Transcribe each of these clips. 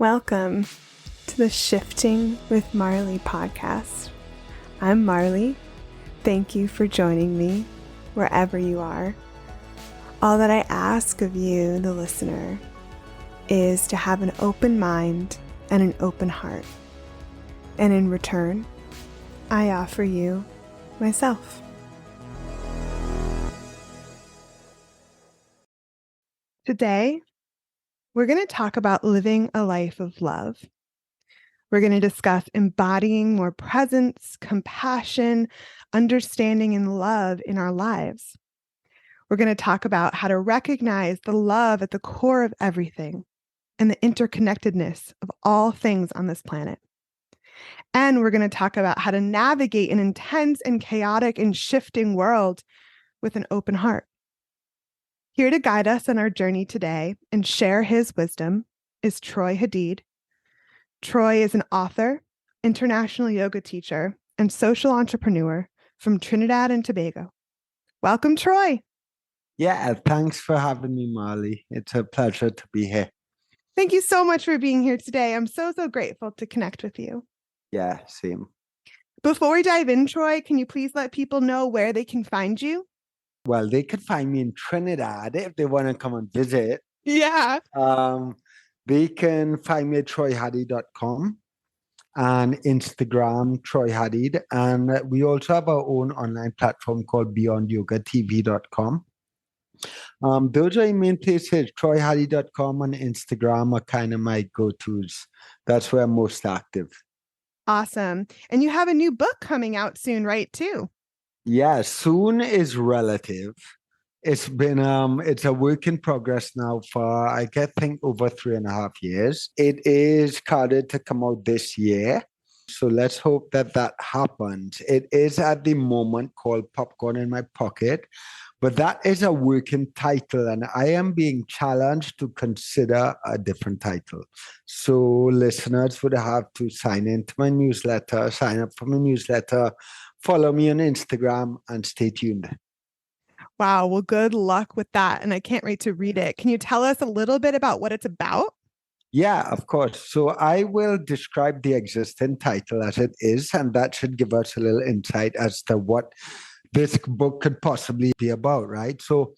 Welcome to the Shifting with Marlee podcast. I'm Marlee. Thank you for joining me wherever you are. All that I ask of you, the listener, is to have an open mind and an open heart. And in return, I offer you myself. Today, we're going to talk about living a life of love. We're going to discuss embodying more presence, compassion, understanding, and love in our lives. We're going to talk about how to recognize the love at the core of everything and the interconnectedness of all things on this planet. And we're going to talk about how to navigate an intense and chaotic and shifting world with an open heart. Here to guide us on our journey today and share his wisdom is Troy Hadeed. Troy is an author, international yoga teacher, and social entrepreneur from Trinidad and Tobago. Welcome, Troy. Yeah, thanks for having me, Marlee. It's a pleasure to be here. Thank you so much for being here today. I'm so grateful to connect with you. Yeah, same. Before we dive in, Troy, can you please let people know where they can find you? Well, they could find me in Trinidad if they want to come and visit. Yeah. They can find me at troyhadeed.com and Instagram, Troy Hadeed. And we also have our own online platform called beyondyogatv.com. Those are my main places. troyhadeed.com and Instagram are kind of my go-tos. That's where I'm most active. Awesome. And you have a new book coming out soon, right, too? Yeah, soon is relative. It's been it's a work in progress now for I think over 3.5 years. It is carded to come out this year. So let's hope that happens. It is at the moment called Popcorn in My Pocket, but that is a working title, and I am being challenged to consider a different title. So listeners would have to sign into my newsletter, sign up for my newsletter, follow me on Instagram, and stay tuned. Wow. Well, good luck with that. And I can't wait to read it. Can you tell us a little bit about what it's about? Yeah, of course. So I will describe the existing title as it is, and that should give us a little insight as to what this book could possibly be about, right? So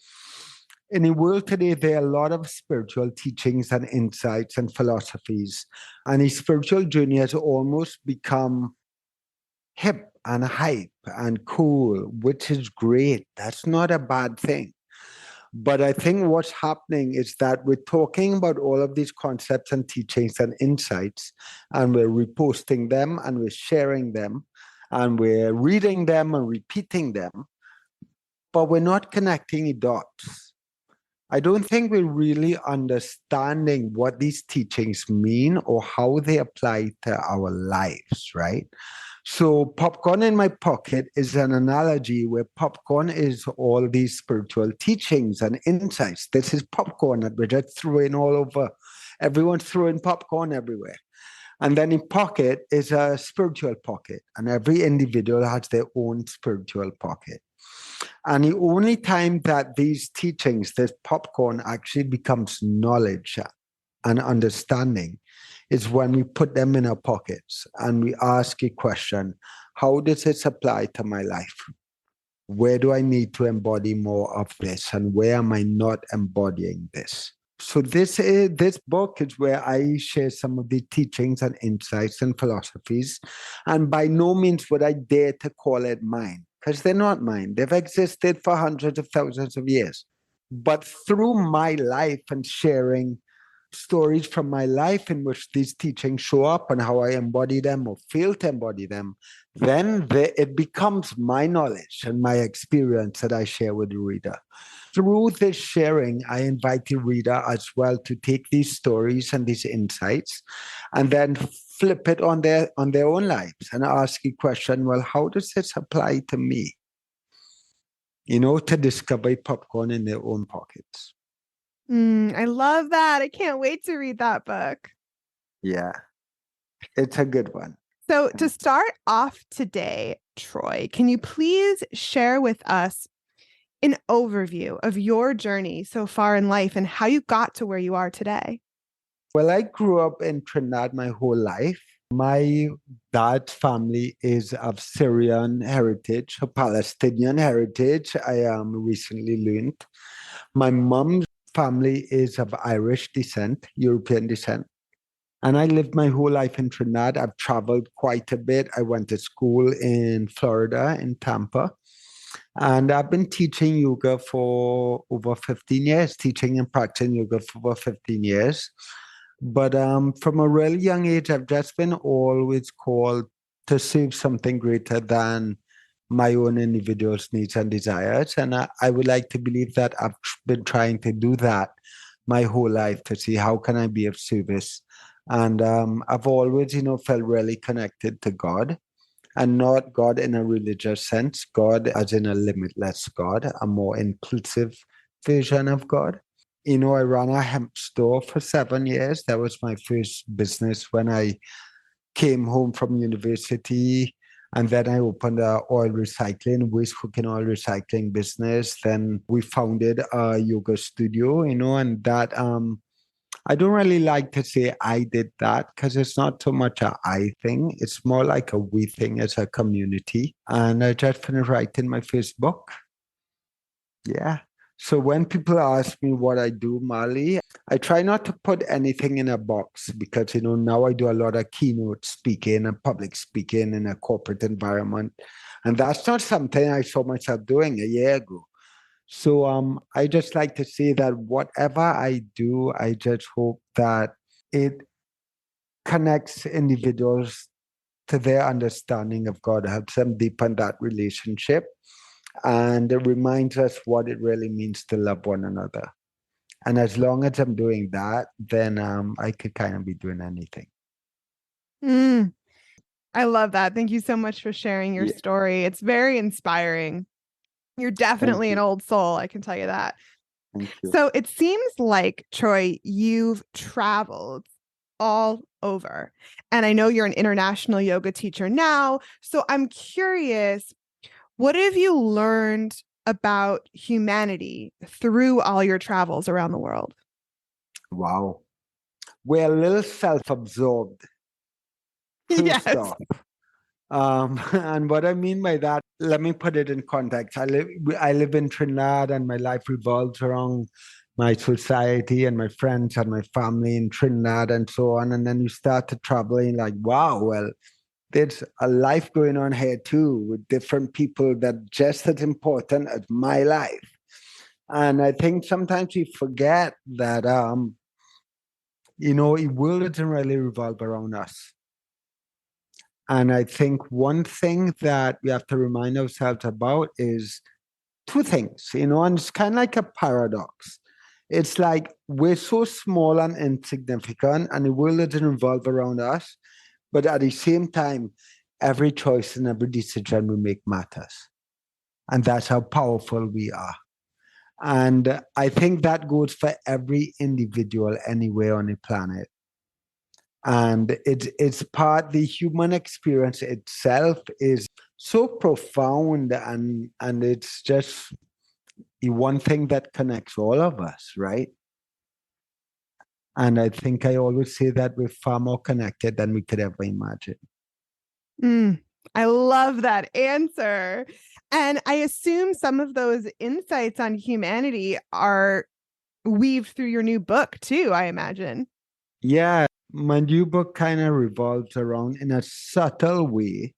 in the world today, there are a lot of spiritual teachings and insights and philosophies, and a spiritual journey has almost become hip and hype and cool, which is great. That's not a bad thing. But I think what's happening is that we're talking about all of these concepts and teachings and insights, and we're reposting them and we're sharing them and we're reading them and repeating them, but we're not connecting the dots. I don't think we're really understanding what these teachings mean or how they apply to our lives, right? So popcorn in my pocket is an analogy where popcorn is all these spiritual teachings and insights. This is popcorn that we're just throwing all over. Everyone's throwing popcorn everywhere. And then in pocket is a spiritual pocket, and every individual has their own spiritual pocket. And the only time that these teachings, this popcorn actually becomes knowledge and understanding is when we put them in our pockets and we ask a question, how does this apply to my life? Where do I need to embody more of this? And where am I not embodying this? So this book is where I share some of the teachings and insights and philosophies. And by no means would I dare to call it mine, because they're not mine. They've existed for hundreds of thousands of years. But through my life and sharing stories from my life in which these teachings show up and how I embody them or fail to embody them, then it becomes my knowledge and my experience that I share with the reader. Through this sharing, I invite the reader as well to take these stories and these insights and then flip it on their own lives and ask a question, well, how does this apply to me? To discover popcorn in their own pockets. I love that. I can't wait to read that book. Yeah, it's a good one. So to start off today, Troy, can you please share with us an overview of your journey so far in life and how you got to where you are today? Well, I grew up in Trinidad my whole life. My dad's family is of Syrian heritage, or Palestinian heritage, I recently learned. My mom's family is of Irish descent, European descent. And I lived my whole life in Trinidad. I've traveled quite a bit. I went to school in Florida, in Tampa. And I've been teaching yoga for over 15 years, teaching and practicing yoga for over 15 years. But from a really young age, I've just been always called to serve something greater than my own individual's needs and desires. And I would like to believe that I've been trying to do that my whole life to see how can I be of service. And I've always, felt really connected to God, and not God in a religious sense, God as in a limitless God, a more inclusive version of God. I ran a hemp store for 7 years. That was my first business when I came home from university. And then I opened a waste cooking oil recycling business. Then we founded a yoga studio, and that I don't really like to say I did that because it's not so much a I thing. It's more like a we thing as a community. And I just finished writing my first book. Yeah. So when people ask me what I do, Marlee, I try not to put anything in a box because, now I do a lot of keynote speaking and public speaking in a corporate environment. And that's not something I saw myself doing a year ago. So I just like to say that whatever I do, I just hope that it connects individuals to their understanding of God, helps them deepen that relationship, and it reminds us what it really means to love one another. And as long as I'm doing that, then I could kind of be doing anything. Mm, I love that. Thank you so much for sharing your Yeah, story. It's very inspiring. You're thank definitely an you. old soul, I can tell you that. Thank you. So it seems like, Troy, you've traveled all over. And I know you're an international yoga teacher now. So I'm curious, what have you learned about humanity through all your travels around the world? Wow. We're a little self absorbed, first Yes. off. And what I mean by that, let me put it in context. I live in Trinidad, and my life revolves around my society and my friends and my family in Trinidad and so on. And then you start to travel, and like, wow, well, there's a life going on here too with different people that just as important as my life. And I think sometimes we forget that, the world doesn't really revolve around us. And I think one thing that we have to remind ourselves about is two things, and it's kind of like a paradox. It's like we're so small and insignificant, and the world doesn't revolve around us. But at the same time, every choice and every decision we make matters. And that's how powerful we are. And I think that goes for every individual anywhere on the planet. And it's part, the human experience itself is so profound, and it's just the one thing that connects all of us, right? And I think I always say that we're far more connected than we could ever imagine. Mm, I love that answer. And I assume some of those insights on humanity are weaved through your new book too, I imagine. Yeah, my new book kind of revolves around, in a subtle way,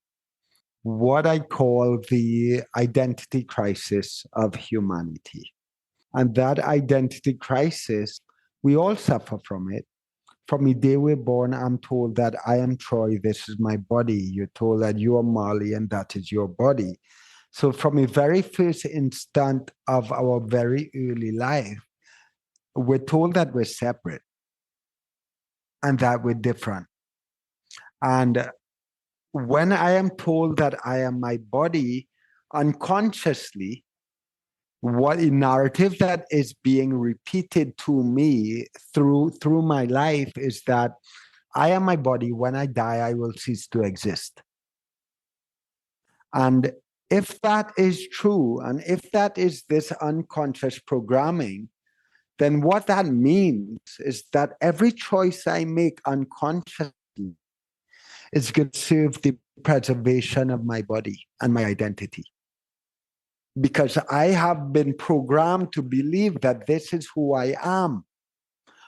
what I call the identity crisis of humanity. And that identity crisis, we all suffer from it. From the day we're born, I'm told that I am Troy, this is my body. You're told that you are Marlee, and that is your body. So from the very first instant of our very early life, we're told that we're separate and that we're different. And when I am told that I am my body, unconsciously, what a narrative that is being repeated to me through my life is that I am my body. When I die, I will cease to exist. And if that is true, and if that is this unconscious programming, then what that means is that every choice I make unconsciously is going to serve the preservation of my body and my identity. Because I have been programmed to believe that this is who I am.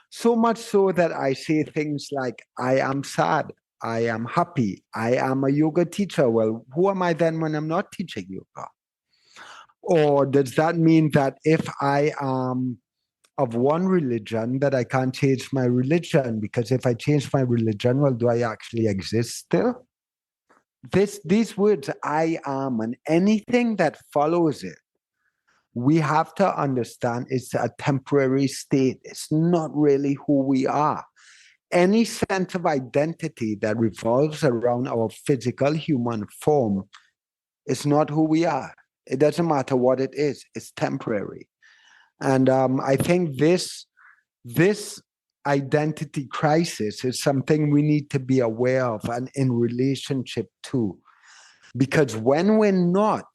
So much so that I say things like, I am sad, I am happy, I am a yoga teacher. Well, who am I then when I'm not teaching yoga? Or does that mean that if I am of one religion, that I can't change my religion? Because if I change my religion, well, do I actually exist still? These words, I am, and anything that follows it, we have to understand it's a temporary state. It's not really who we are. Any sense of identity that revolves around our physical human form is not who we are. It doesn't matter what it is, it's temporary. And I think this identity crisis is something we need to be aware of and in relationship to. Because when we're not,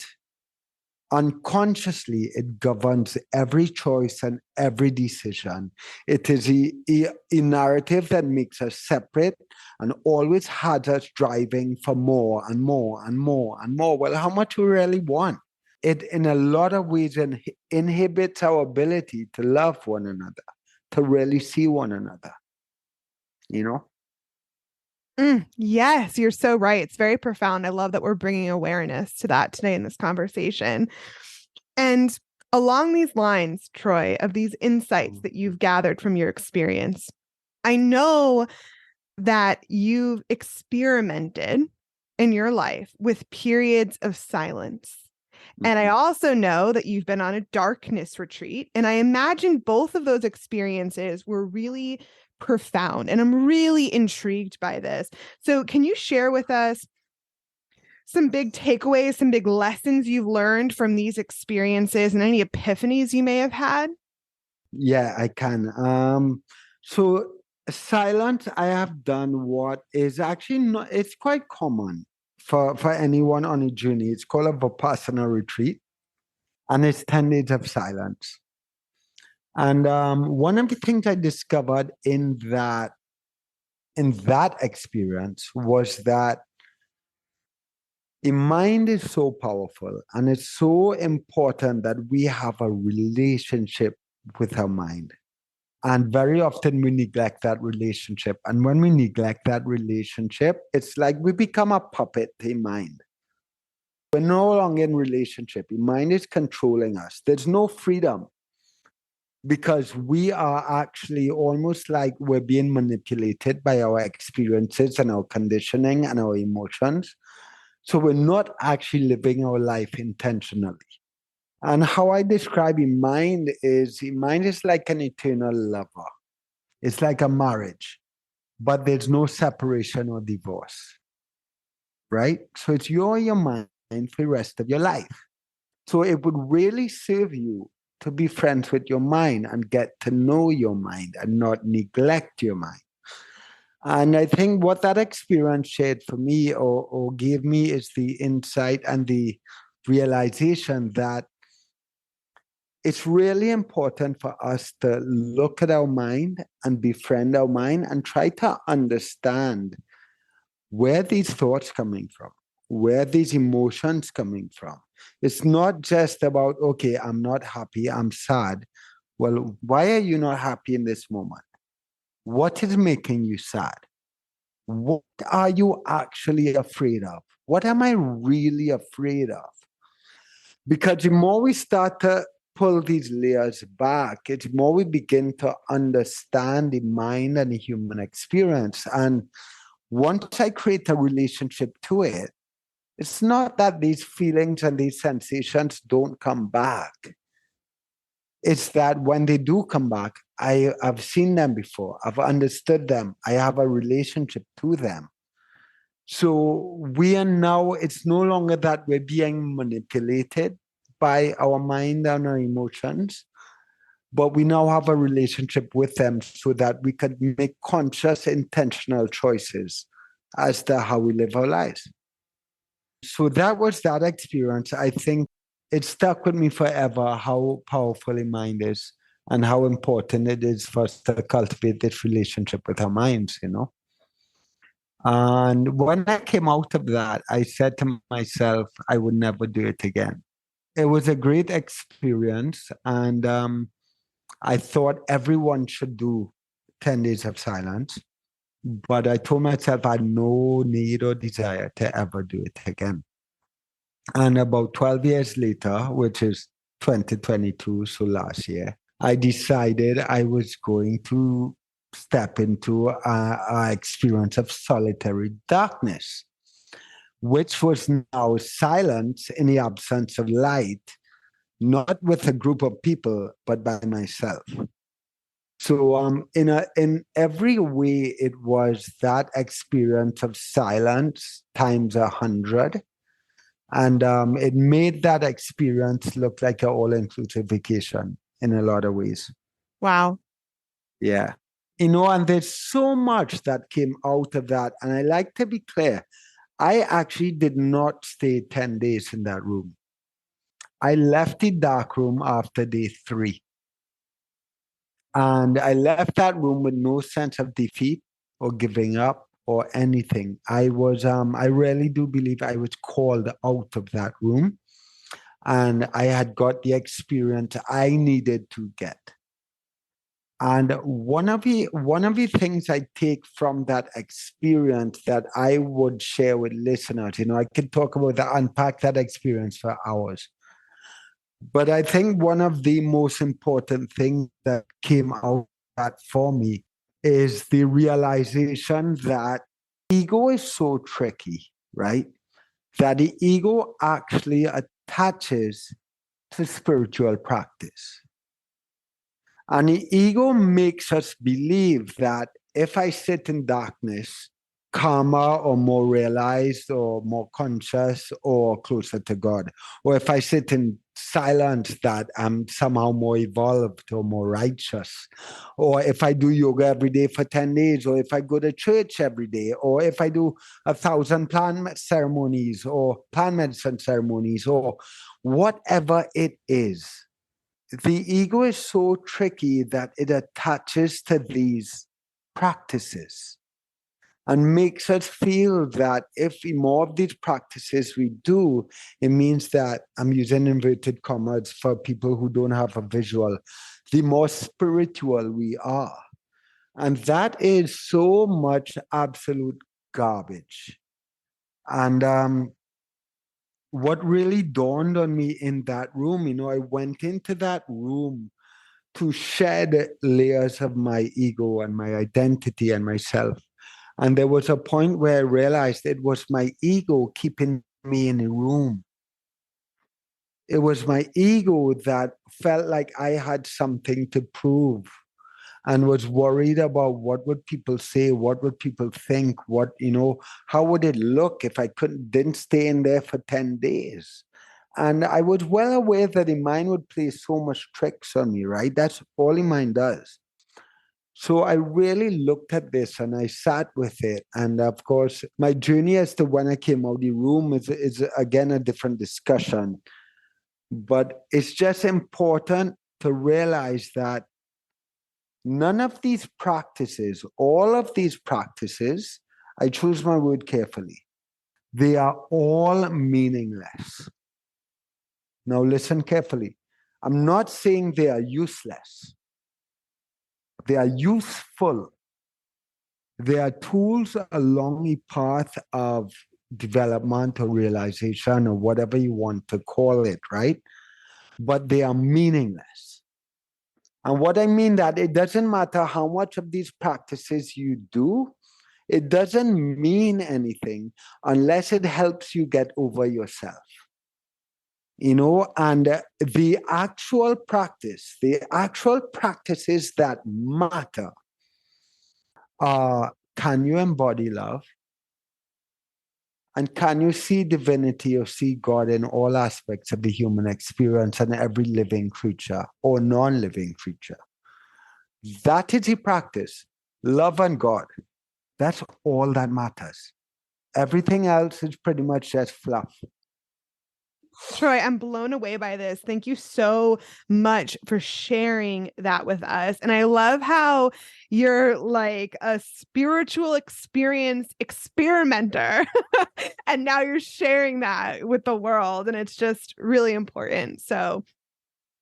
unconsciously, it governs every choice and every decision. It is a narrative that makes us separate and always has us driving for more and more and more and more. Well, how much we really want? It, in a lot of ways, inhibits our ability to love one another, to really see one another, you know? Yes, you're so right. It's very profound. I love that we're bringing awareness to that today in this conversation. And along these lines, Troy, of these insights that you've gathered from your experience, I know that you've experimented in your life with periods of silence. And I also know that you've been on a darkness retreat. And I imagine both of those experiences were really profound. And I'm really intrigued by this. So, can you share with us some big takeaways, some big lessons you've learned from these experiences and any epiphanies you may have had? Yeah, I can. So silence, I have done what is actually not, it's quite common for anyone on a journey. It's called a Vipassana retreat, and it's 10 days of silence. And one of the things I discovered in that experience was that the mind is so powerful, and it's so important that we have a relationship with our mind. And very often we neglect that relationship. And when we neglect that relationship, it's like we become a puppet to mind. We're no longer in relationship. The mind is controlling us. There's no freedom because we are actually almost like we're being manipulated by our experiences and our conditioning and our emotions. So we're not actually living our life intentionally. And how I describe a mind is like an eternal lover. It's like a marriage, but there's no separation or divorce, right? So it's your mind for the rest of your life. So it would really serve you to be friends with your mind and get to know your mind and not neglect your mind. And I think what that experience shared for me or gave me is the insight and the realization that it's really important for us to look at our mind and befriend our mind and try to understand where these thoughts coming from, where these emotions coming from. It's not just about, okay, I'm not happy, I'm sad. Well, why are you not happy in this moment? What is making you sad? What are you actually afraid of? What am I really afraid of? Because the more we start to pull these layers back, it's more we begin to understand the mind and the human experience. And once I create a relationship to it, it's not that these feelings and these sensations don't come back. It's that when they do come back, I've seen them before, I've understood them, I have a relationship to them. So we are now, it's no longer that we're being manipulated by our mind and our emotions, but we now have a relationship with them so that we can make conscious, intentional choices as to how we live our lives. So that was that experience. I think it stuck with me forever how powerful a mind is. and how important it is for us to cultivate this relationship with our minds, you know. And when I came out of that, I said to myself, I would never do it again. It was a great experience, and I thought everyone should do 10 days of silence. But I told myself I had no need or desire to ever do it again. And about 12 years later, which is 2022, so last year, I decided I was going to step into an experience of solitary darkness, which was now silence in the absence of light, not with a group of people, but by myself. So in every way, it was that experience of silence times 100. And it made that experience look like an all-inclusive vacation in a lot of ways. Wow. Yeah. You know, and there's so much that came out of that. And I like to be clear, I actually did not stay 10 days in that room. I left the dark room after day 3. And I left that room with no sense of defeat or giving up or anything. I really do believe I was called out of that room, and I had got the experience I needed to get. And one of the things I take from that experience that I would share with listeners, you know, I could talk about that, unpack that experience for hours. But I think one of the most important things that came out of that for me is the realization that ego is so tricky, right? That the ego actually attaches to spiritual practice. And the ego makes us believe that if I sit in darkness, calmer or more realized or more conscious or closer to God. Or if I sit in silence, that I'm somehow more evolved or more righteous. Or if I do yoga every day for 10 days, or if I go to church every day, or if I do 1,000 plant ceremonies or plant medicine ceremonies, or whatever it is. The ego is so tricky that it attaches to these practices and makes us feel that if more of these practices we do, it means that, I'm using inverted commas for people who don't have a visual, the more spiritual we are. And that is so much absolute garbage. And what really dawned on me in that room, you know, I went into that room to shed layers of my ego and my identity and myself. And there was a point where I realized it was my ego keeping me in the room. It was my ego that felt like I had something to prove and was worried about what would people say, what would people think, what, you know, how would it look if I didn't stay in there for 10 days. And I was well aware that the mind would play so much tricks on me, right? That's all the mind does. So I really looked at this and I sat with it. And of course, my journey as to when I came out of the room is again a different discussion. But it's just important to realize that none of these practices, all of these practices, I choose my word carefully, they are all meaningless. Now listen carefully. I'm not saying they are useless. They are useful. They are tools along the path of development or realization or whatever you want to call it, right? But they are meaningless. And what I mean that it doesn't matter how much of these practices you do, it doesn't mean anything unless it helps you get over yourself. You know, and the actual practices that matter are, can you embody love? And can you see divinity or see God in all aspects of the human experience and every living creature or non-living creature? That is the practice. Love and God. That's all that matters. Everything else is pretty much just fluff. Troy, I'm blown away by this. Thank you so much for sharing that with us. And I love how you're like a spiritual experience experimenter. And now you're sharing that with the world. And it's just really important. So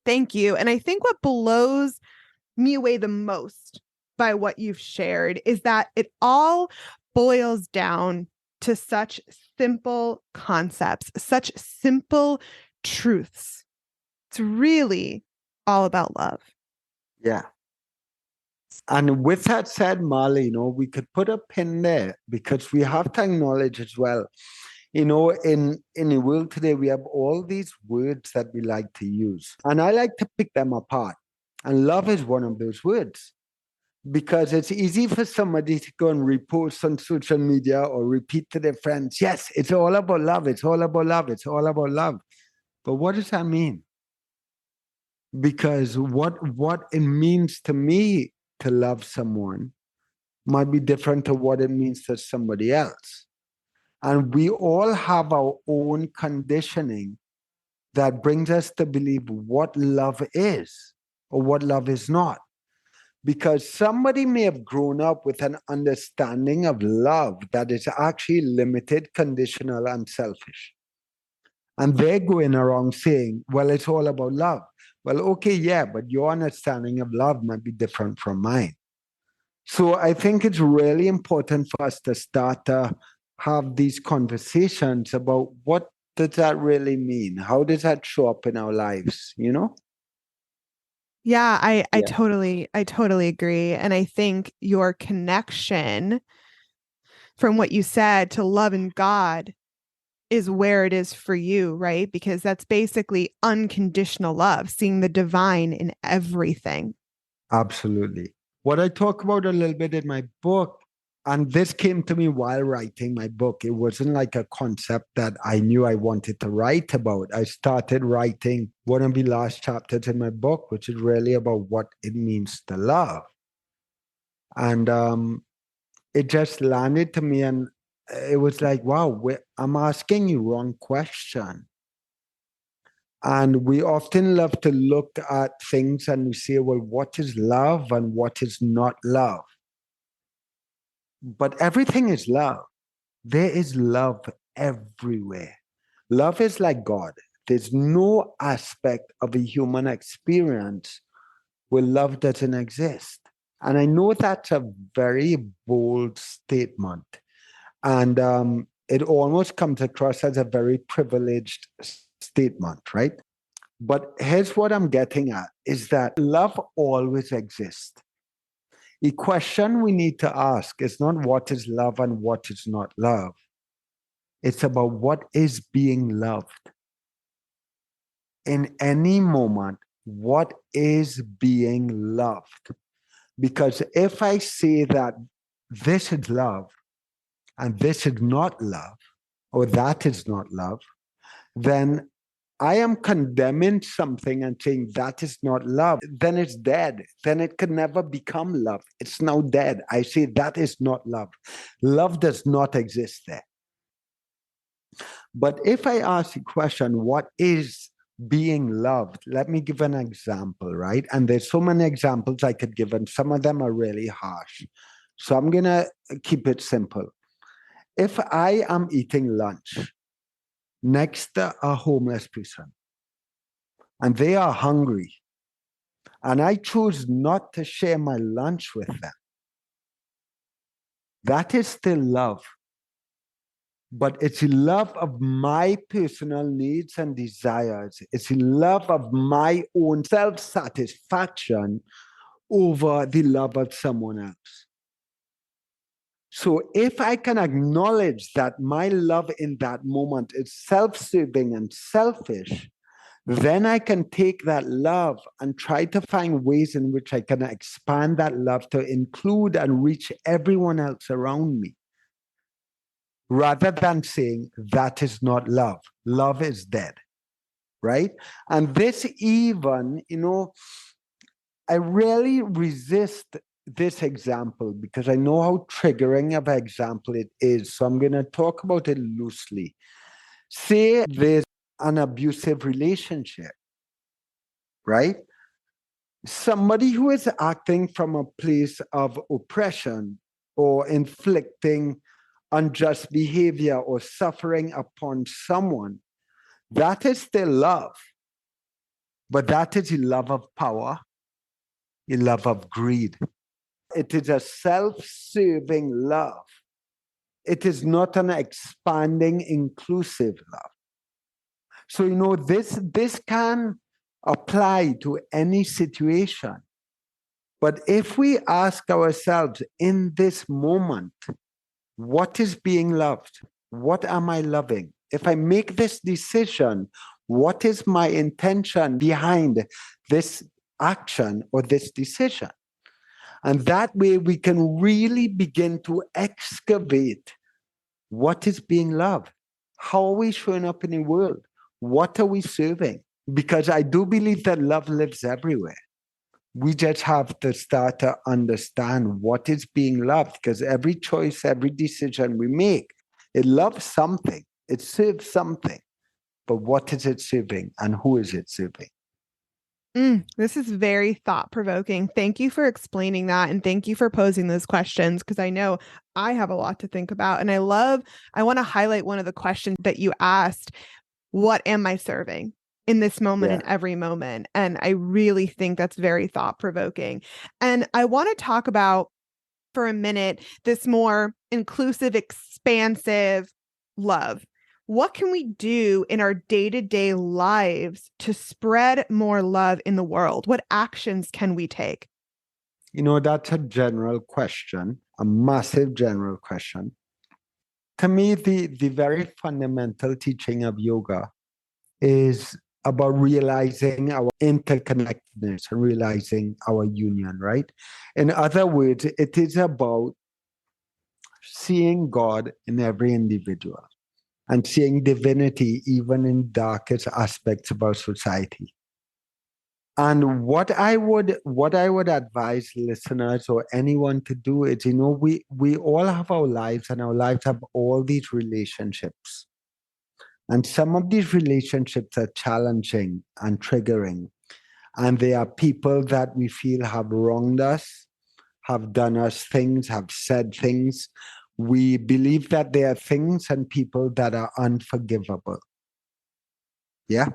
thank you. And I think what blows me away the most by what you've shared is that it all boils down to such simple concepts, such simple truths. It's really all about love. Yeah. And with that said, Marley, we could put a pin there because we have to acknowledge as well, in the world today, we have all these words that we like to use. And I like to pick them apart. And love is one of those words because it's easy for somebody to go and repost on social media or repeat to their friends, yes, it's all about love. It's all about love. It's all about love. But what does that mean? Because what it means to me to love someone might be different to what it means to somebody else. And we all have our own conditioning that brings us to believe what love is or what love is not. Because somebody may have grown up with an understanding of love that is actually limited, conditional, and selfish. And they're going around saying, well, it's all about love. Well, okay, yeah, but your understanding of love might be different from mine. So I think it's really important for us to start to have these conversations about what does that really mean? How does that show up in our lives, Yeah, I Yeah. totally agree. And I think your connection from what you said to love and God is where it is for you, right? Because that's basically unconditional love, seeing the divine in everything. Absolutely. What I talk about a little bit in my book, and this came to me while writing my book. It wasn't like a concept that I knew I wanted to write about. I started writing one of the last chapters in my book, which is really about what it means to love. And it just landed to me, and it was like, wow, I'm asking you wrong question. And we often love to look at things and we say, well, what is love and what is not love? But everything is love. There is love everywhere. Love is like God. There's no aspect of a human experience where love doesn't exist. And I know that's a very bold statement. And it almost comes across as a very privileged statement, right? But here's what I'm getting at is that love always exists. The question we need to ask is not what is love and what is not love. It's about what is being loved. In any moment, what is being loved? Because if I say that this is love and this is not love, or that is not love, then I am condemning something and saying that is not love. Then it's dead. Then it can never become love. It's now dead. I say that is not love. Love does not exist there. But if I ask the question, what is being loved? Let me give an example, right? And there's so many examples I could give, and some of them are really harsh. So I'm going to keep it simple. If I am eating lunch next to a homeless person and they are hungry, and I choose not to share my lunch with them, that is still love. But it's a love of my personal needs and desires. It's a love of my own self satisfaction over the love of someone else. So if I can acknowledge that my love in that moment is self serving and selfish, then I can take that love and try to find ways in which I can expand that love to include and reach everyone else around me. Rather than saying that is not love. Love is dead, right? And this even, I really resist this example because I know how triggering of an example it is. So I'm going to talk about it loosely. Say there's an abusive relationship, right? Somebody who is acting from a place of oppression or inflicting unjust behavior or suffering upon someone, that is still love. But that is a love of power, a love of greed. It is a self-serving love. It is not an expanding, inclusive love. So, this can apply to any situation. But if we ask ourselves in this moment, what is being loved? What am I loving? If I make this decision, what is my intention behind this action or this decision? And that way we can really begin to excavate what is being loved. How are we showing up in the world? What are we serving? Because I do believe that love lives everywhere. We just have to start to understand what is being loved, because every choice, every decision we make, it loves something, it serves something. But what is it serving and who is it serving? This is very thought-provoking. Thank you for explaining that. And thank you for posing those questions, because I know I have a lot to think about. And I want to highlight one of the questions that you asked. What am I serving in this moment and every moment? And I really think that's very thought-provoking. And I want to talk about for a minute this more inclusive, expansive love. What can we do in our day-to-day lives to spread more love in the world? What actions can we take? That's a general question, a massive general question. To me, the very fundamental teaching of yoga is about realizing our interconnectedness and realizing our union, right? In other words, it is about seeing God in every individual and seeing divinity even in darkest aspects of our society. And what I would advise listeners or anyone to do is, we all have our lives, and our lives have all these relationships. And some of these relationships are challenging and triggering. And they are people that we feel have wronged us, have done us things, have said things. We believe that there are things and people that are unforgivable. Yeah.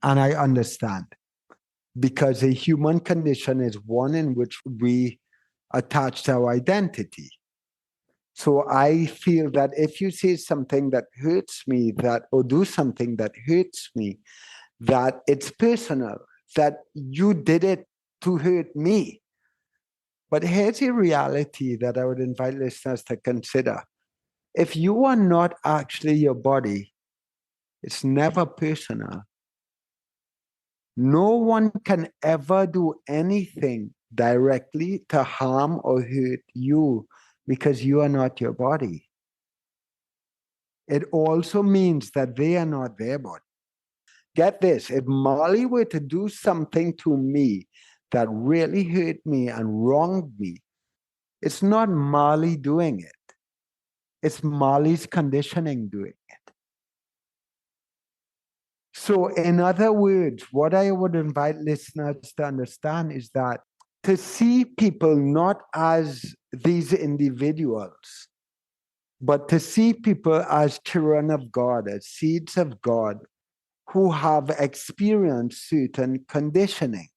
And I understand, because a human condition is one in which we attach our identity. So I feel that if you say something that hurts me, or do something that hurts me, that it's personal, that you did it to hurt me. But here's a reality that I would invite listeners to consider. If you are not actually your body, it's never personal. No one can ever do anything directly to harm or hurt you because you are not your body. It also means that they are not their body. Get this, if Marlee were to do something to me that really hurt me and wronged me, it's not Marlee doing it. It's Marlee's conditioning doing it. So in other words, what I would invite listeners to understand is that to see people not as these individuals, but to see people as children of God, as seeds of God, who have experienced certain conditioning.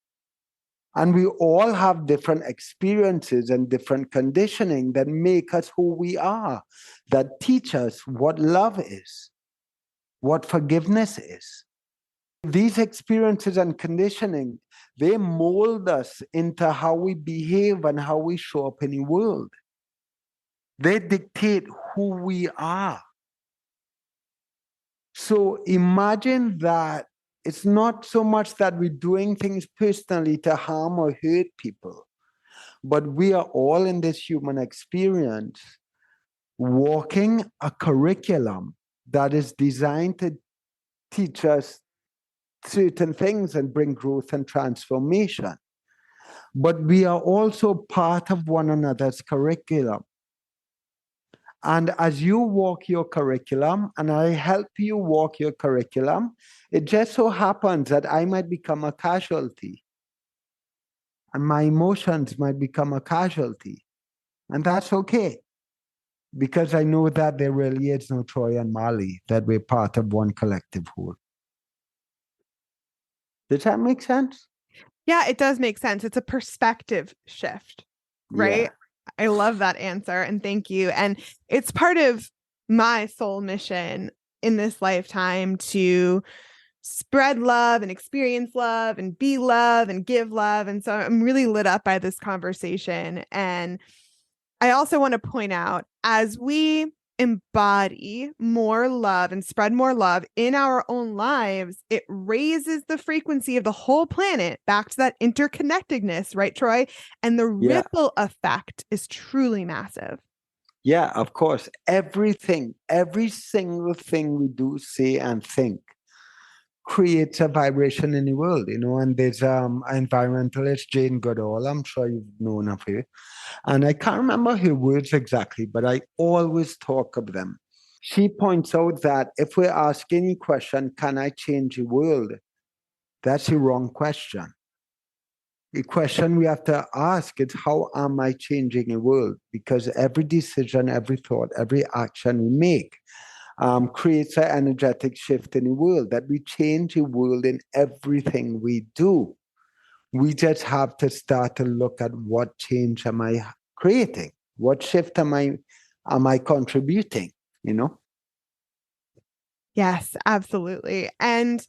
And we all have different experiences and different conditioning that make us who we are, that teach us what love is, what forgiveness is. These experiences and conditioning, they mold us into how we behave and how we show up in the world. They dictate who we are. So imagine that it's not so much that we're doing things personally to harm or hurt people, but we are all in this human experience walking a curriculum that is designed to teach us certain things and bring growth and transformation. But we are also part of one another's curriculum. And as you walk your curriculum and I help you walk your curriculum, it just so happens that I might become a casualty and my emotions might become a casualty. And that's okay because I know that there really is no Troy and Marlee, that we're part of one collective whole. Does that make sense? Yeah, it does make sense. It's a perspective shift, Yeah. right? I love that answer and thank you. And it's part of my soul mission in this lifetime to spread love and experience love and be love and give love. And so I'm really lit up by this conversation. And I also want to point out as we embody more love and spread more love in our own lives, it raises the frequency of the whole planet back to that interconnectedness, right, Troy? And the Yeah. ripple effect is truly massive. Yeah, of course. Everything, every single thing we do, say, and think creates a vibration in the world, and there's an environmentalist, Jane Goodall, I'm sure you've known of her. And I can't remember her words exactly, but I always talk of them. She points out that if we're asking any question, can I change the world? That's the wrong question. The question we have to ask is, how am I changing the world? Because every decision, every thought, every action we make creates an energetic shift in the world, that we change the world in everything we do. We just have to start to look at what change am I creating? What shift am I contributing? Yes, absolutely. And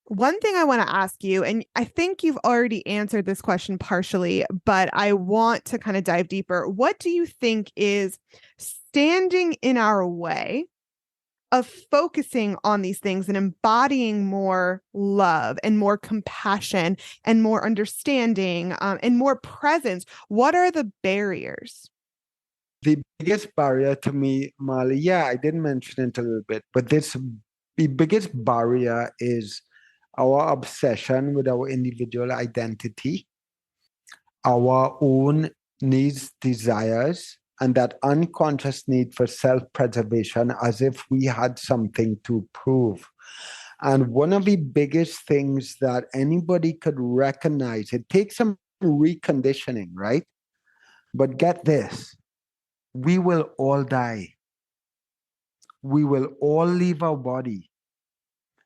one thing I want to ask you, and I think you've already answered this question partially, but I want to kind of dive deeper. What do you think is standing in our way of focusing on these things and embodying more love and more compassion and more understanding and more presence? What are the barriers? The biggest barrier to me, Marley, yeah, I did mention it a little bit, but the biggest barrier is our obsession with our individual identity, our own needs, desires, and that unconscious need for self-preservation as if we had something to prove. And one of the biggest things that anybody could recognize, it takes some reconditioning, right? But get this, we will all die. We will all leave our body.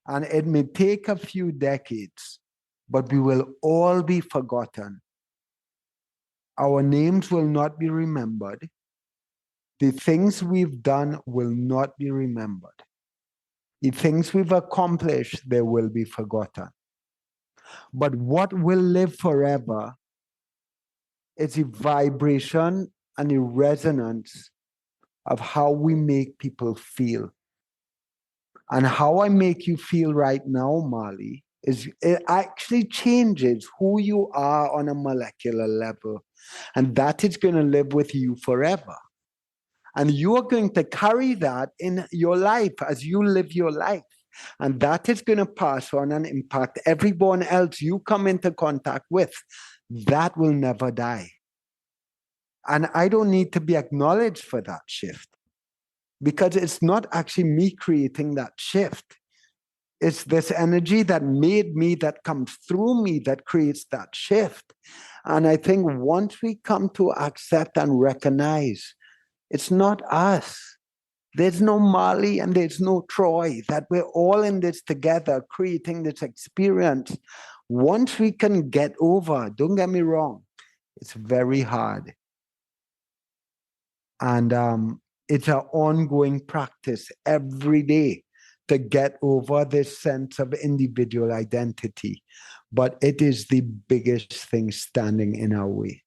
And it may take a few decades, but we will all be forgotten. Our names will not be remembered. The things we've done will not be remembered. The things we've accomplished, they will be forgotten. But what will live forever is the vibration and the resonance of how we make people feel. And how I make you feel right now, Marley, is it actually changes who you are on a molecular level. And that is going to live with you forever. And you are going to carry that in your life as you live your life. And that is going to pass on and impact everyone else you come into contact with. That will never die. And I don't need to be acknowledged for that shift because it's not actually me creating that shift. It's this energy that made me, that comes through me, that creates that shift. And I think once we come to accept and recognize, it's not us. There's no Marley and there's no Troy, that we're all in this together, creating this experience. Once we can get over, don't get me wrong, it's very hard. And it's an ongoing practice every day to get over this sense of individual identity. But it is the biggest thing standing in our way.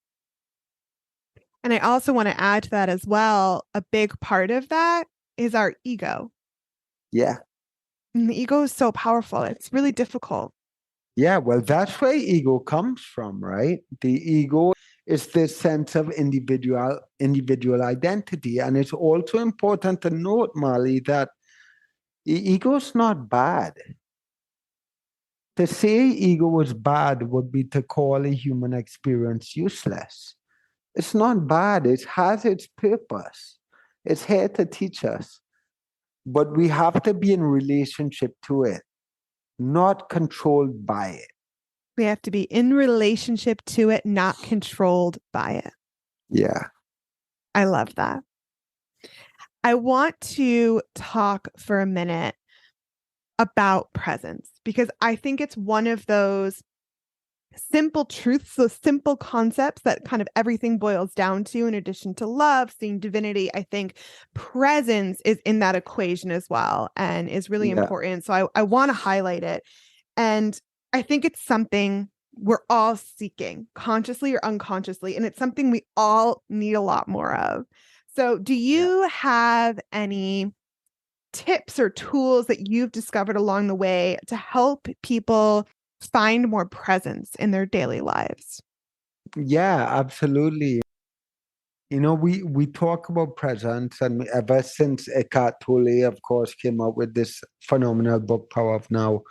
And I also want to add to that as well. A big part of that is our ego. Yeah. And the ego is so powerful. It's really difficult. Yeah, well, that's where ego comes from, right? The ego is this sense of individual identity. And it's also important to note, Marley, that the ego is not bad. To say ego was bad would be to call a human experience useless. It's not bad. It has its purpose. It's here to teach us, but we have to be in relationship to it, not controlled by it. We have to be in relationship to it, not controlled by it. Yeah. I love that. I want to talk for a minute about presence because I think it's one of those simple truths, those simple concepts that kind of everything boils down to. In addition to love, seeing divinity, I think presence is in that equation as well and is really Yeah. important. So I want to highlight it. And I think it's something we're all seeking, consciously or unconsciously. And it's something we all need a lot more of. So, do Yeah. you have any tips or tools that you've discovered along the way to help people find more presence in their daily lives? Yeah, absolutely. We talk about presence, and ever since Eckhart Tolle, of course, came up with this phenomenal book, Power of Now.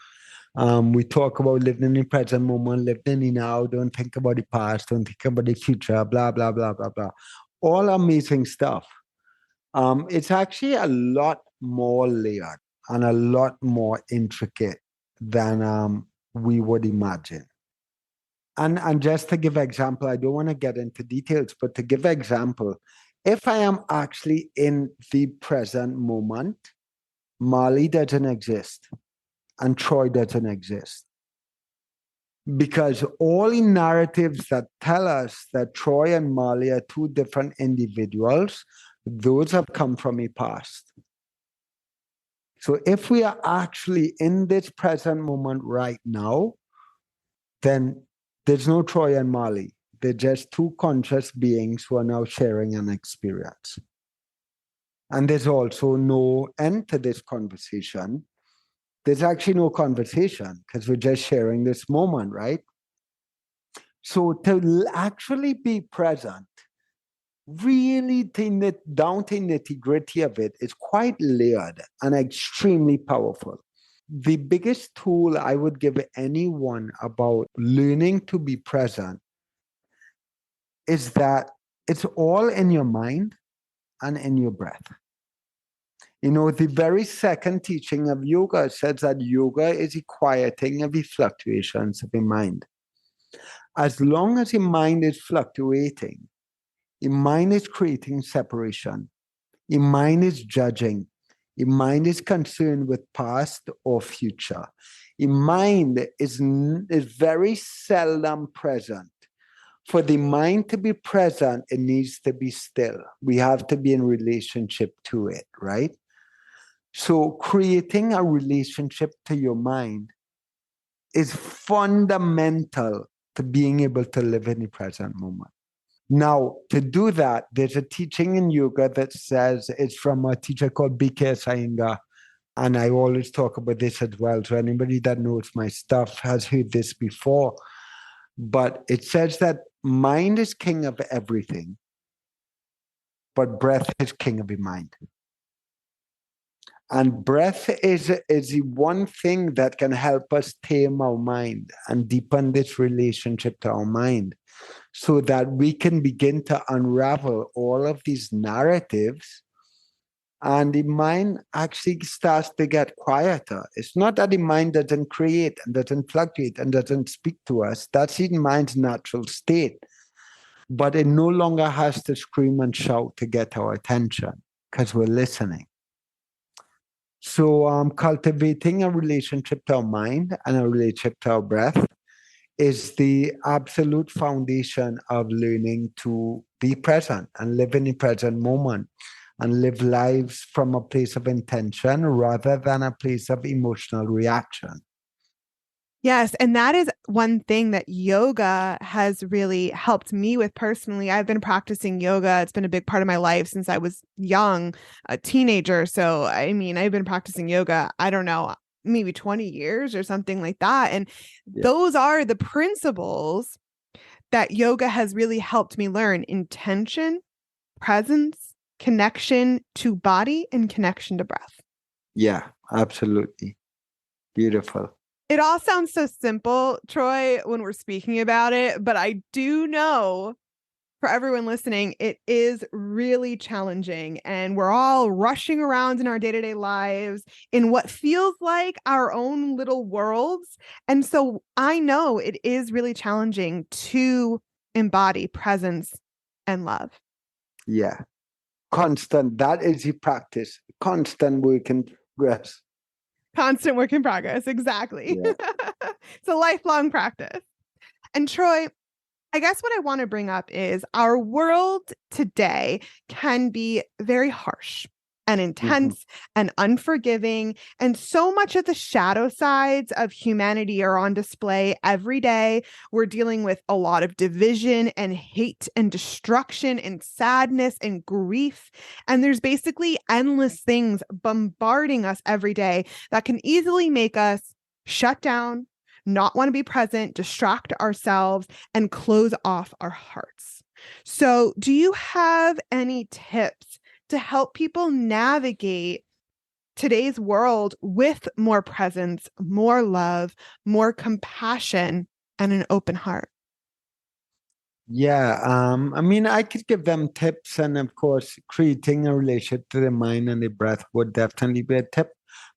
We talk about living in the present moment, living in the now, don't think about the past, don't think about the future, blah, blah, blah, blah, blah. All amazing stuff. It's actually a lot more layered and a lot more intricate than we would imagine. And just to give example, I don't want to get into details, but to give example, if I am actually in the present moment, Marlee doesn't exist and Troy doesn't exist. Because all the narratives that tell us that Troy and Marlee are two different individuals, those have come from a past. So if we are actually in this present moment right now, then there's no Troy and Marlee. They're just two conscious beings who are now sharing an experience. And there's also no end to this conversation. There's actually no conversation because we're just sharing this moment, right? So to actually be present, really down to nitty gritty of it, is quite layered and extremely powerful. The biggest tool I would give anyone about learning to be present is that it's all in your mind and in your breath. The very second teaching of yoga says that yoga is the quieting of the fluctuations of the mind. As long as the mind is fluctuating, the mind is creating separation. The mind is judging. The mind is concerned with past or future. The mind is very seldom present. For the mind to be present, it needs to be still. We have to be in relationship to it, right? So creating a relationship to your mind is fundamental to being able to live in the present moment. Now, to do that, there's a teaching in yoga that says it's from a teacher called B.K. Iyengar. And I always talk about this as well. So anybody that knows my stuff has heard this before. But it says that mind is king of everything, but breath is king of the mind. And breath is the one thing that can help us tame our mind and deepen this relationship to our mind so that we can begin to unravel all of these narratives and the mind actually starts to get quieter. It's not that the mind doesn't create and doesn't fluctuate and doesn't speak to us. That's the mind's natural state. But it no longer has to scream and shout to get our attention because we're listening. So cultivating a relationship to our mind and a relationship to our breath is the absolute foundation of learning to be present and live in the present moment and live lives from a place of intention rather than a place of emotional reaction. Yes. And that is one thing that yoga has really helped me with personally. I've been practicing yoga. It's been a big part of my life since I was young, a teenager. So, I mean, I've been practicing yoga, I don't know, maybe 20 years or something like that. And Yeah. those are the principles that yoga has really helped me learn: intention, presence, connection to body, and connection to breath. Yeah, absolutely. Beautiful. It all sounds so simple, Troy, when we're speaking about it, but I do know For everyone listening, it is really challenging, and we're all rushing around in our day-to-day lives in what feels like our own little worlds. And so I know it is really challenging to embody presence and love. Yeah. Constant. That is the practice. Constant work in progress. Constant work in progress. Exactly. Yeah. It's a lifelong practice. And Troy, I guess what I want to bring up is our world today can be very harsh and Mhm. intense and unforgiving. And so much of the shadow sides of humanity are on display every day. We're dealing with a lot of division and hate and destruction and sadness and grief. And there's basically endless things bombarding us every day that can easily make us shut down, not want to be present, distract ourselves, and close off our hearts. So, do you have any tips to help people navigate today's world with more presence, more love, more compassion, and an open heart? Yeah, I mean, I could give them tips, and of course, creating a relationship to the mind and the breath would definitely be a tip.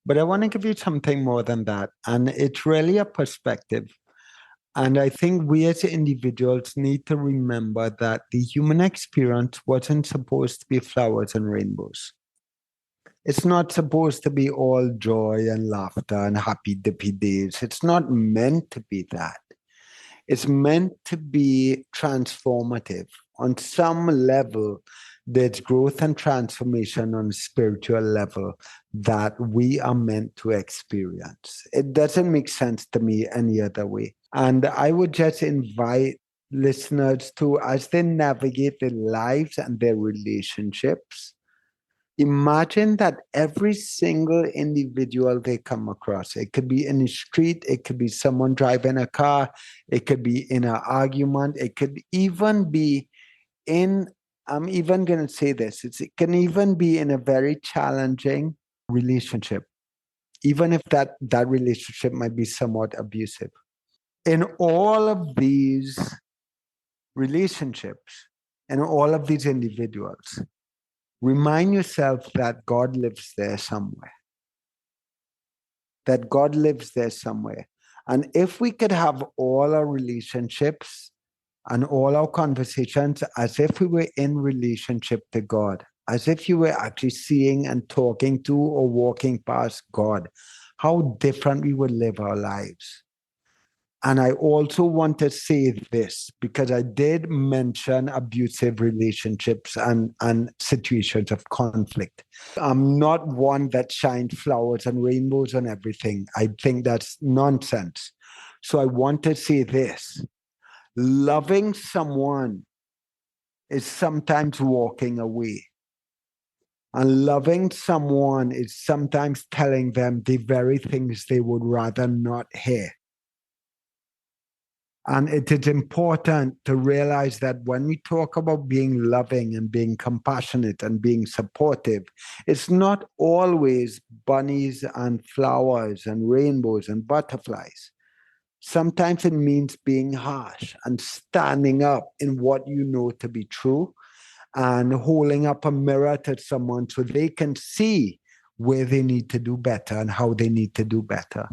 But I want to give you something more than that, and it's really a perspective. And I think we as individuals need to remember that the human experience wasn't supposed to be flowers and rainbows. It's not supposed to be all joy and laughter and happy dippy days. It's not meant to be that. It's meant to be transformative. On some level, there's growth and transformation on a spiritual level that we are meant to experience. It doesn't make sense to me any other way. And I would just invite listeners to, as they navigate their lives and their relationships, imagine that every single individual they come across, it could be in the street, it could be someone driving a car, it could be in an argument, it could even be in, I'm even going to say this, it can even be in a very challenging relationship, even if that relationship might be somewhat abusive. In all of these relationships and all of these individuals, remind yourself that God lives there somewhere, that God lives there somewhere. And if we could have all our relationships and all our conversations as if we were in relationship to God, as if you were actually seeing and talking to or walking past God, how different we would live our lives. And I also want to say this because I did mention abusive relationships and situations of conflict. I'm not one that shines flowers and rainbows on everything. I think that's nonsense. So I want to say this: loving someone is sometimes walking away. And loving someone is sometimes telling them the very things they would rather not hear. And it is important to realize that when we talk about being loving and being compassionate and being supportive, it's not always bunnies and flowers and rainbows and butterflies. Sometimes it means being harsh and standing up in what you know to be true and holding up a mirror to someone so they can see where they need to do better and how they need to do better,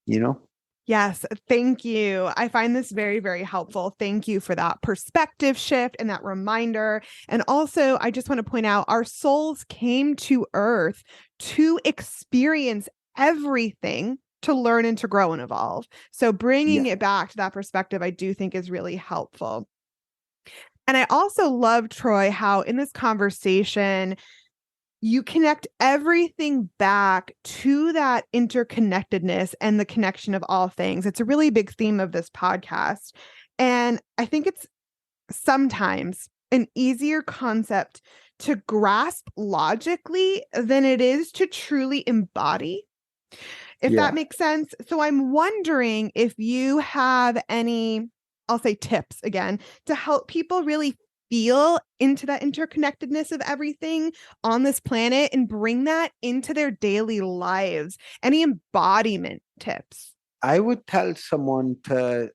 you know? Yes, thank you. I find this very, very helpful. Thank you for that perspective shift and that reminder. And also, I just want to point out our souls came to earth to experience everything, to learn and to grow and evolve. So, bringing Yeah. it back to that perspective, I do think is really helpful. And I also love, Troy, how in this conversation, you connect everything back to that interconnectedness and the connection of all things. It's a really big theme of this podcast. And I think it's sometimes an easier concept to grasp logically than it is to truly embody, if that Yeah. makes sense. So I'm wondering if you have any, I'll say tips again, to help people really feel into that interconnectedness of everything on this planet and bring that into their daily lives. Any embodiment tips? I would tell someone to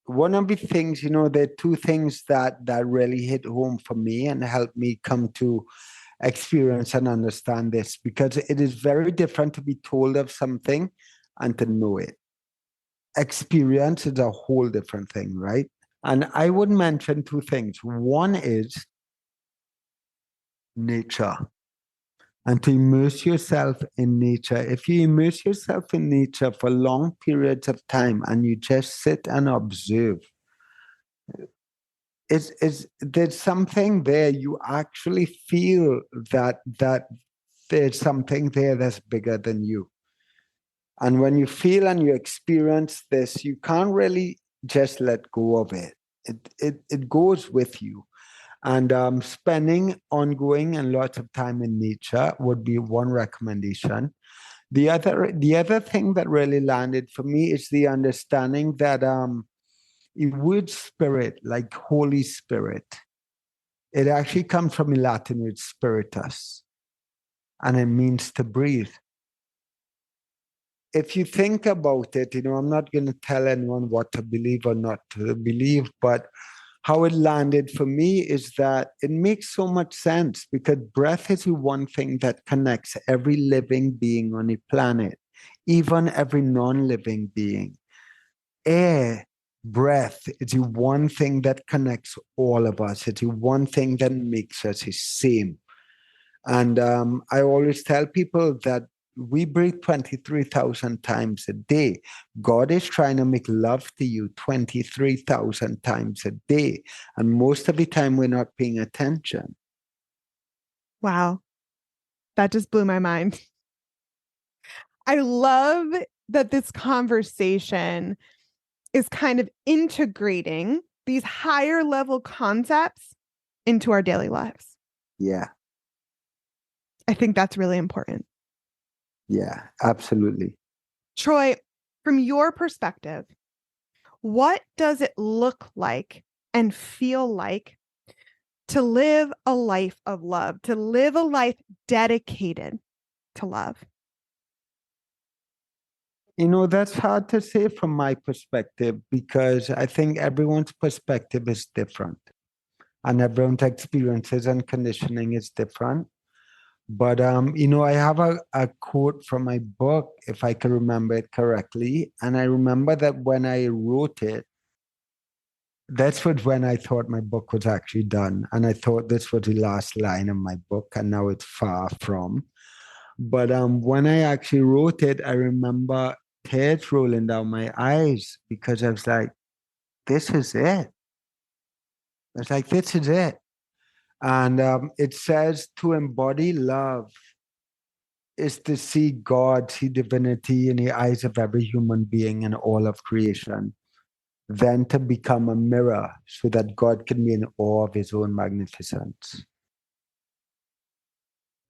one of the things, there are two things that really hit home for me and helped me come to experience and understand this, because it is very different to be told of something and to know it. Experience is a whole different thing, right? And I would mention two things. One is nature, and to immerse yourself in nature. If you immerse yourself in nature for long periods of time and you just sit and observe, there's something there. You actually feel that there's something there that's bigger than you. And when you feel and you experience this, you can't really just let go of it. It goes with you. And spending ongoing and lots of time in nature would be one recommendation. The other thing that really landed for me is the understanding that a word spirit, like Holy Spirit, it actually comes from the Latin word spiritus, and it means to breathe. If you think about it, I'm not going to tell anyone what to believe or not to believe, but how it landed for me is that it makes so much sense, because breath is the one thing that connects every living being on the planet, even every non-living being. Air, breath is the one thing that connects all of us. It's the one thing that makes us the same. And I always tell people that we breathe 23,000 times a day. God is trying to make love to you 23,000 times a day. And most of the time, we're not paying attention. Wow. That just blew my mind. I love that this conversation is kind of integrating these higher level concepts into our daily lives. Yeah. I think that's really important. Yeah, absolutely. Troy, from your perspective, what does it look like and feel like to live a life of love, to live a life dedicated to love? That's hard to say from my perspective, because I think everyone's perspective is different and everyone's experiences and conditioning is different. But I have a quote from my book, if I can remember it correctly. And I remember that when I wrote it, that's when I thought my book was actually done. And I thought this was the last line of my book, and now it's far from. But when I actually wrote it, I remember tears rolling down my eyes, because I was like, this is it. I was like, this is it. And it says to embody love is to see God, see divinity in the eyes of every human being in all of creation, then to become a mirror so that God can be in awe of his own magnificence.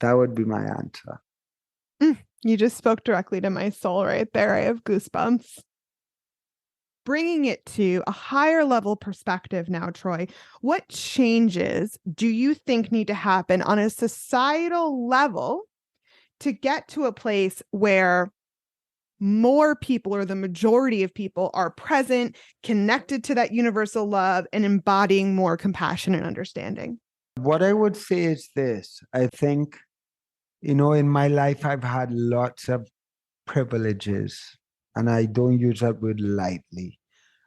That would be my answer. You just spoke directly to my soul right there. I have goosebumps. Bringing it to a higher level perspective now, Troy, what changes do you think need to happen on a societal level to get to a place where more people, or the majority of people, are present, connected to that universal love, and embodying more compassion and understanding? What I would say is this. I think, in my life, I've had lots of privileges, and I don't use that word lightly.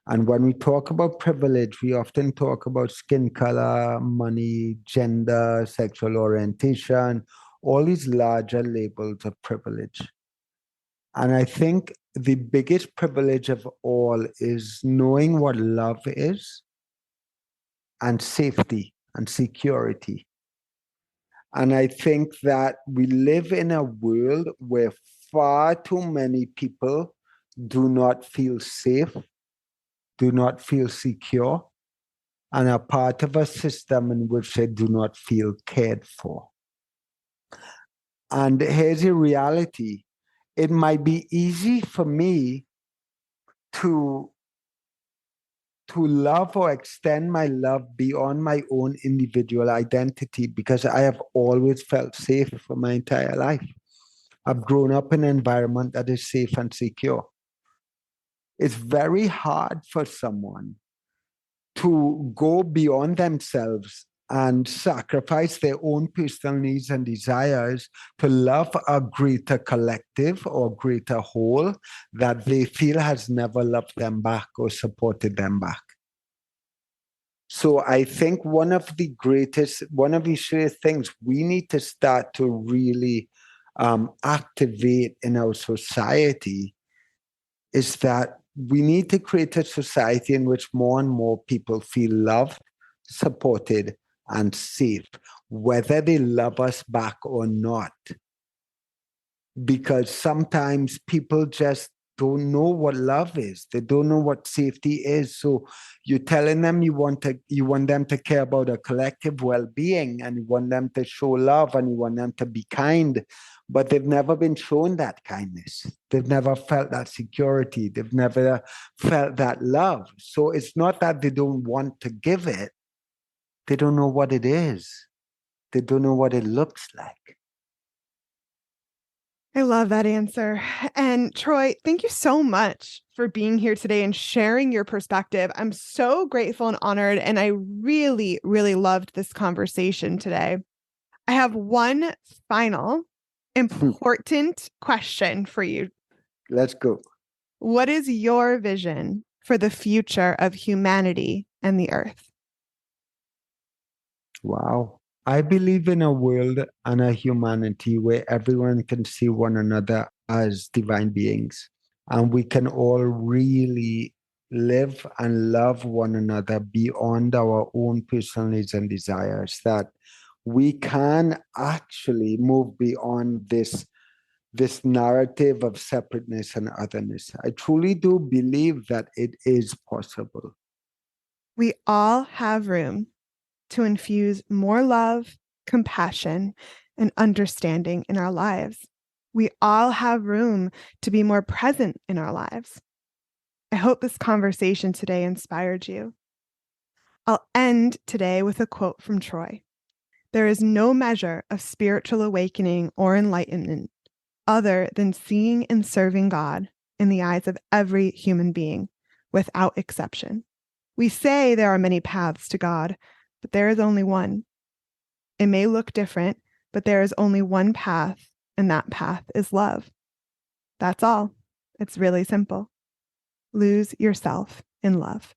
And when we talk about privilege, we often talk about skin color, money, gender, sexual orientation, all these larger labels of privilege. And I think the biggest privilege of all is knowing what love is, and safety and security. And I think that we live in a world where far too many people do not feel safe, do not feel secure, and are part of a system in which they do not feel cared for. And here's a reality. It might be easy for me to love or extend my love beyond my own individual identity, because I have always felt safe for my entire life. I've grown up in an environment that is safe and secure. It's very hard for someone to go beyond themselves and sacrifice their own personal needs and desires to love a greater collective or greater whole that they feel has never loved them back or supported them back. So I think one of the things we need to start to really activate in our society is that we need to create a society in which more and more people feel loved, supported, and safe, whether they love us back or not. Because sometimes people just don't know what love is. They don't know what safety is. So you're telling them you want them to care about a collective well-being, and you want them to show love, and you want them to be kind, but they've never been shown that kindness. They've never felt that security. They've never felt that love. So it's not that they don't want to give it. They don't know what it is. They don't know what it looks like. I love that answer. And Troy, thank you so much for being here today and sharing your perspective. I'm so grateful and honored, and I really, really loved this conversation today. I have one final important question for you. Let's go. What is your vision for the future of humanity and the earth? Wow. I believe in a world and a humanity where everyone can see one another as divine beings, and we can all really live and love one another beyond our own personal needs and desires, that we can actually move beyond this narrative of separateness and otherness. I truly do believe that it is possible. We all have room to infuse more love, compassion, and understanding in our lives. We all have room to be more present in our lives. I hope this conversation today inspired you. I'll end today with a quote from Troy. There is no measure of spiritual awakening or enlightenment other than seeing and serving God in the eyes of every human being, without exception. We say there are many paths to God, but there is only one. It may look different, but there is only one path, and that path is love. That's all. It's really simple. Lose yourself in love.